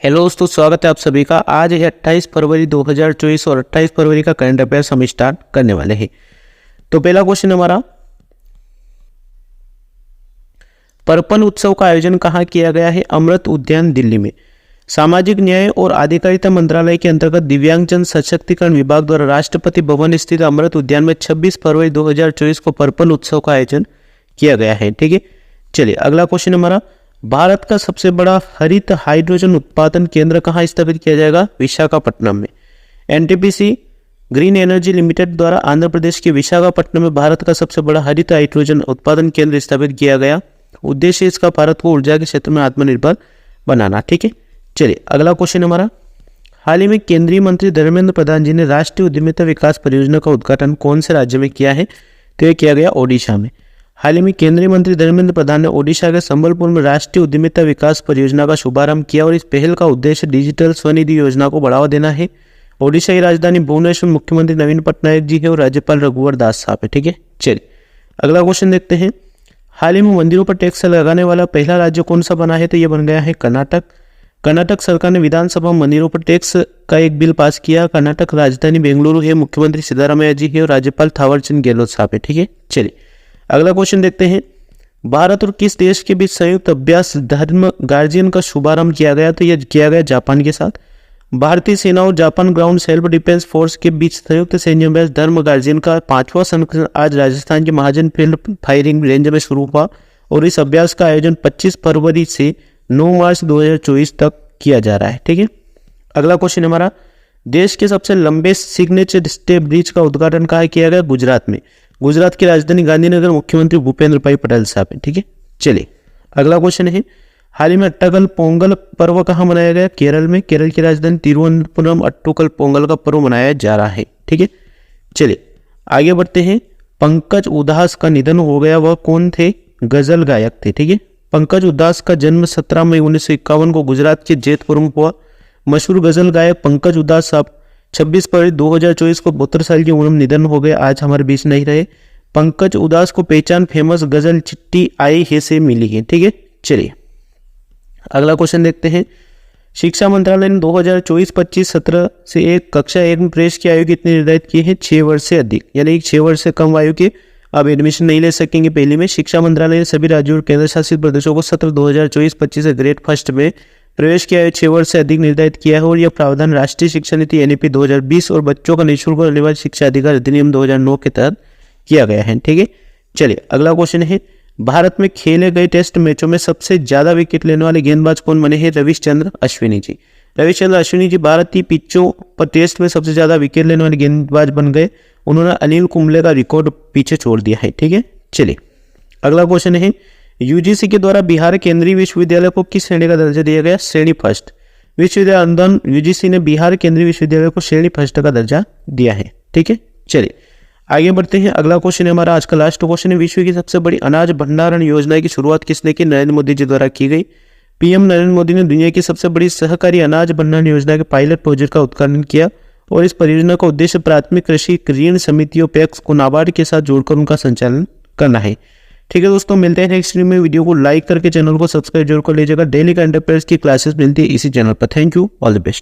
Hello दोस्तों, स्वागत है आप सभी का। आज है 28 फरवरी 2024 और 28 फरवरी का करंट अफेयर्स हम स्टार्ट करने वाले हैं। तो पहला क्वेश्चन हमारा, पर्पल उत्सव का आयोजन कहाँ किया गया है? अमृत उद्यान, दिल्ली में। सामाजिक न्याय और अधिकारिता मंत्रालय के अंतर्गत दिव्यांगजन सशक्तिकरण विभाग द्वारा राष्ट्रपति भवन स्थित अमृत उद्यान में 26 फरवरी 2024 को पर्पल उत्सव का आयोजन किया गया है। ठीक है, चलिए अगला क्वेश्चन हमारा, भारत का सबसे बड़ा हरित हाइड्रोजन उत्पादन केंद्र कहाँ स्थापित किया जाएगा? विशाखापट्टनम में। एनटीपीसी ग्रीन एनर्जी लिमिटेड द्वारा आंध्र प्रदेश के विशाखापट्टनम में भारत का सबसे बड़ा हरित हाइड्रोजन उत्पादन केंद्र स्थापित किया गया। उद्देश्य इसका भारत को ऊर्जा के क्षेत्र में आत्मनिर्भर बनाना। ठीक है, चलिए अगला क्वेश्चन हमारा, हाल ही में केंद्रीय मंत्री धर्मेंद्र प्रधान जी ने राष्ट्रीय उद्यमिता विकास परियोजना का उद्घाटन कौन से राज्य में किया है? तो यह किया गया ओडिशा में। हाल ही में केंद्रीय मंत्री धर्मेंद्र प्रधान ने ओडिशा के संबलपुर में राष्ट्रीय उद्यमिता विकास परियोजना का शुभारंभ किया और इस पहल का उद्देश्य डिजिटल स्वनिधि योजना को बढ़ावा देना है। ओडिशा की राजधानी भुवनेश्वर मुख्यमंत्री नवीन पटनायक जी है और राज्यपाल रघुवर दास साहब है। ठीक है, चलिए अगला क्वेश्चन देखते हैं, हाल ही में मंदिरों पर टैक्स लगाने वाला पहला राज्य कौन सा बना है? तो यह बन गया है कर्नाटक। कर्नाटक सरकार ने विधानसभा में मंदिरों पर टैक्स का एक बिल पास किया। कर्नाटक राजधानी बेंगलुरु है, मुख्यमंत्री सिद्धारामैया जी है और राज्यपाल थावरचंद गहलोत साहब है। ठीक है, चलिए अगला क्वेश्चन देखते हैं, भारत और किस देश के बीच संयुक्त अभ्यास धर्म गार्जियन का शुभारंभ किया गया? तो यह किया गया जापान के साथ। भारतीय सेना और Japan ground self defence force के बीच संयुक्त सैन्य अभ्यास धर्म गार्जियन का 5वां संस्करण आज राजस्थान के महाजन फील्ड फायरिंग रेंज में शुरू हुआ और इस अभ्यास का आयोजन 25 फरवरी से 9 मार्च 2024 तक किया जा रहा है। ठीक है, अगला क्वेश्चन हमारा, देश के सबसे लंबे सिग्नेचर स्टेप ब्रिज का उद्घाटन कहाँ किया गया? गुजरात में। गुजरात की राजधानी गांधीनगर, मुख्यमंत्री भूपेंद्र भाई पटेल साहब है। ठीक है, चलिए अगला क्वेश्चन है, हाल ही में अट्टकल पोंगल पर्व कहाँ मनाया गया? केरल में। केरल की राजधानी तिरुवनंतपुरम अट्टुकल पोंगल का पर्व मनाया जा रहा है। ठीक है, चलिए आगे बढ़ते हैं, पंकज उदास का निधन हो गया, वह कौन थे? गजल गायक थे। ठीक है, पंकज उदास का जन्म 17 मई 1951 को गुजरात के जेतपुर में हुआ। मशहूर गजल गायक पंकज उदास साहब 26 फरवरी 2024 को 72 साल की उम्र में निधन हो गए, आज हमारे बीच नहीं रहे। पंकज उदास को पहचान फेमस गजल चिट्ठी आई है से मिली है। ठीक है, चलिए अगला क्वेश्चन देखते हैं, शिक्षा मंत्रालय ने 2024-25 सत्र से एक कक्षा 1 में प्रवेश की आयु कितनी निर्धारित की है? 6 वर्ष से अधिक, यानी 6 वर्ष से कम आयु के अब एडमिशन नहीं ले सकेंगे पहले में। शिक्षा मंत्रालय ने सभी राज्यों और केंद्र शासित प्रदेशों को सत्र 2024-25 से ग्रेड फर्स्ट में प्रवेश की आयु 6 वर्ष से अधिक निर्धारित किया है और यह प्रावधान राष्ट्रीय शिक्षा नीति एनईपी 2020 और बच्चों का निःशुल्क और अनिवार्य शिक्षा अधिकार अधिनियम 2009 के तहत किया गया है। ठीक है, चलिए अगला क्वेश्चन है, भारत में खेले गए टेस्ट मैचों में सबसे ज्यादा विकेट लेने वाले गेंदबाज कौन बने हैं? रविचंद्र अश्विनी जी। रविचंद्र अश्विनी जी भारतीय पिचों पर टेस्ट में सबसे ज्यादा विकेट लेने वाले गेंदबाज बन गए। उन्होंने अनिल कुंबले का रिकॉर्ड पीछे छोड़ दिया है। ठीक है, चलिए अगला क्वेश्चन है, यूजीसी के द्वारा बिहार केंद्रीय विश्वविद्यालय को किस श्रेणी का दर्जा दिया गया? श्रेणी फर्स्ट। विश्वविद्यालय अनुदान यूजीसी ने बिहार केंद्रीय विश्वविद्यालय को श्रेणी फर्स्ट का दर्जा दिया है। ठीक है, चलिए आगे बढ़ते हैं, अगला क्वेश्चन है हमारा आज का लास्ट क्वेश्चन है, विश्व की सबसे बड़ी अनाज भंडारण योजना की शुरुआत किसने की? नरेंद्र मोदी जी द्वारा की गई। पीएम नरेंद्र मोदी ने दुनिया की सबसे बड़ी सहकारी अनाज भंडारण योजना के पायलट प्रोजेक्ट का उद्घाटन किया और इस परियोजना का उद्देश्य प्राथमिक कृषि ऋण समितियों पैक्स को नाबार्ड के साथ जोड़कर उनका संचालन करना है। ठीक है दोस्तों, मिलते हैं नेक्स्ट वीडियो में। वीडियो को लाइक करके चैनल को सब्सक्राइब जरूर कर लीजिएगा। डेली करंट अफेयर्स की क्लासेस मिलती है इसी चैनल पर। Thank you, all the best.